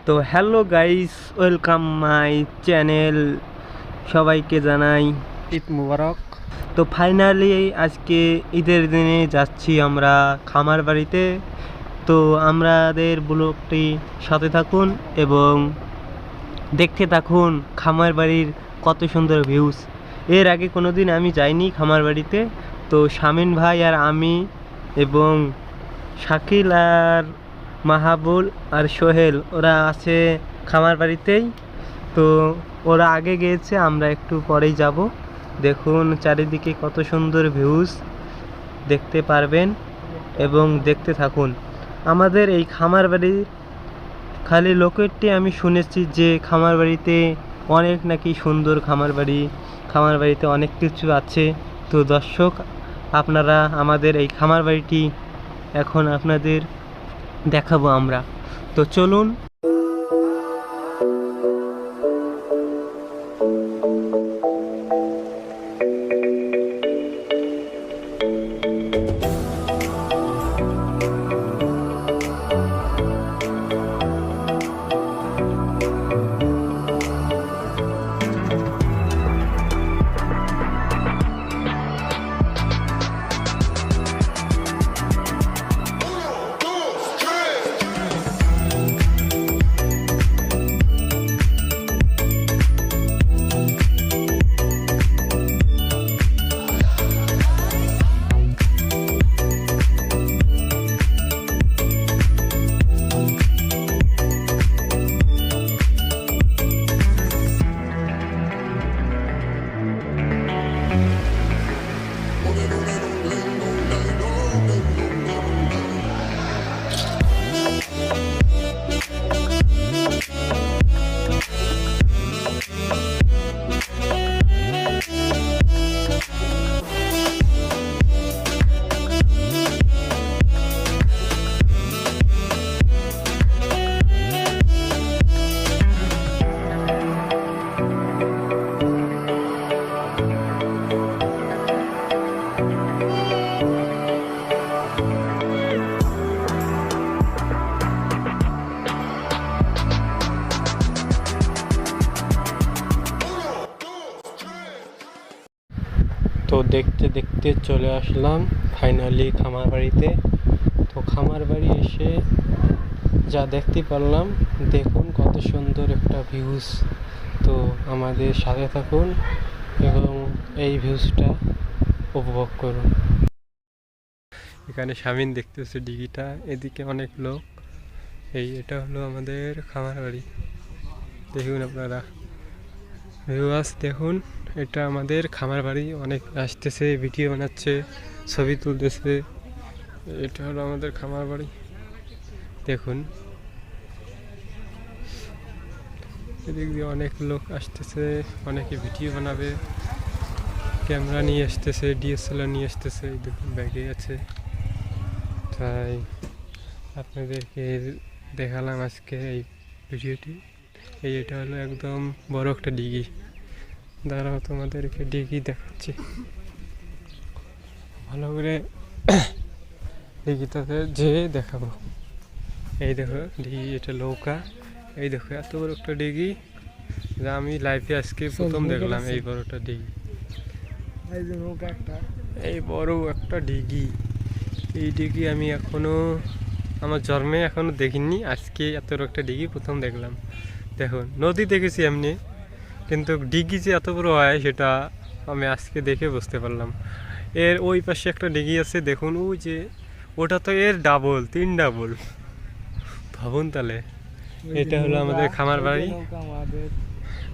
তো hello guys, welcome my channel. সবাইকে জানাই ঈদ মুবারক। তো ফাইনালি আজকে ঈদের দিনে যাচ্ছি আমরা খামার বাড়িতে। তো আমাদের ব্লগটি সাথে থাকুন এবং দেখতে থাকুন খামার বাড়ির কত সুন্দর ভিউজ। এর আগে কোনো দিন আমি যাইনি খামার বাড়িতে। তো শামিন ভাই আর আমি এবং শাকিল আর মাহাবুল আর সোহেল ওরা আছে খামার বাড়িতেই। তো ওরা আগে গিয়েছে, আমরা একটু পরেই যাব। দেখুন চারিদিকে কত সুন্দর ভিউজ দেখতে পারবেন এবং দেখতে থাকুন। আমাদের এই খামার বাড়ির খালি লোকেরটি আমি শুনেছি যে খামার বাড়িতে অনেক নাকি সুন্দর খামার বাড়িতে অনেক কিছু আছে। তো দর্শক, আপনারা আমাদের এই খামার বাড়িটি এখন আপনাদের দেখাবো আমরা। তো চলুন। তো দেখতে দেখতে চলে আসলাম ফাইনালি খামার বাড়িতে। তো খামার বাড়ি এসে যা দেখতে পারলাম, দেখুন কত সুন্দর একটা ভিউজ। তো আমাদের সাথে থাকুন এবং এই ভিউজটা উপভোগ করুন। এখানে শামিন দেখতেছে ডিগিটা, এদিকে অনেক লোক। এটা হলো আমাদের খামার বাড়ি। দেখুন আপনারা ভিউয়ার্স, দেখুন এটা আমাদের খামার বাড়ি। অনেক আসতেছে, ভিডিও বানাচ্ছে, ছবি তুলতেছে। এটা হলো আমাদের খামার বাড়ি। দেখুন এদিক দিয়ে অনেক লোক আসতেছে, অনেকে ভিডিও বানাবে, ক্যামেরা নিয়ে আসতেছে, ডিএসএলআর নিয়ে আসতেছে। দেখুন ব্যাগে আছে। তাই আপনাদেরকে দেখালাম আজকে এই ভিডিওটি। এটা হলো একদম বড় একটা ডিগি। দাঁড়াও, তোমাদেরকে ডিগি দেখাচ্ছি ভালো করে। ডিগিটাতে যেয়ে দেখাবো। এই দেখো ডিগি, এটা নৌকা। এই দেখো এত বড় একটা ডিগি, যা আমি লাইফে আজকে প্রথম দেখলাম। এই বড়টা ডিগি, এই বড় একটা ডিগি। এই ডিগি আমি আমার জন্মে এখনো দেখিনি। আজকে এত বড় একটা ডিগি প্রথম দেখলাম। দেখুন নদী দেখেছি এমনি, কিন্তু ডিগি যে এত বড় হয় সেটা আমি আজকে দেখে বুঝতে পারলাম। এর ওই পাশে একটা ডিগি আছে, দেখুন ওই যে ওটা তো এর ডাবল, 3 ডাবল ভাবুন তাহলে। এটা হলো আমাদের খামার বাড়ি।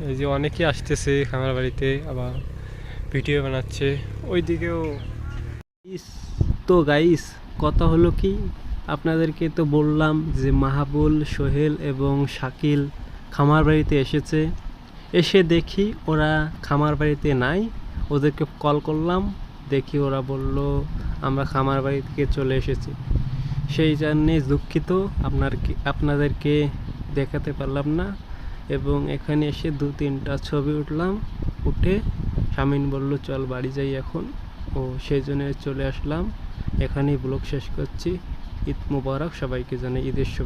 এই যে অনেকে আসতেছে খামার বাড়িতে, আবার ভিডিও বানাচ্ছে ওইদিকেও। তো গাইস, কথা হলো কি, আপনাদেরকে তো বললাম যে মাহাবুল, সোহেল এবং শাকিল খামার বাড়িতে এসেছে। এসে দেখি ওরা খামার বাড়িতে নাই। ওদেরকে কল করলাম, দেখি ওরা বলল আমরা খামার বাড়ি থেকে চলে এসেছি। সেই জন্যে দুঃখিত, আপনাদেরকে দেখাতে পারলাম না। এবং এখানে এসে 2-3টা ছবি উঠে শামিন বলল চল বাড়ি যাই এখন। ও সেই জন্য চলে আসলাম। এখানেই ব্লগ শেষ করছি। ঈদ মুবারক, সবাইকে জানাই ঈদের শুভেচ্ছা।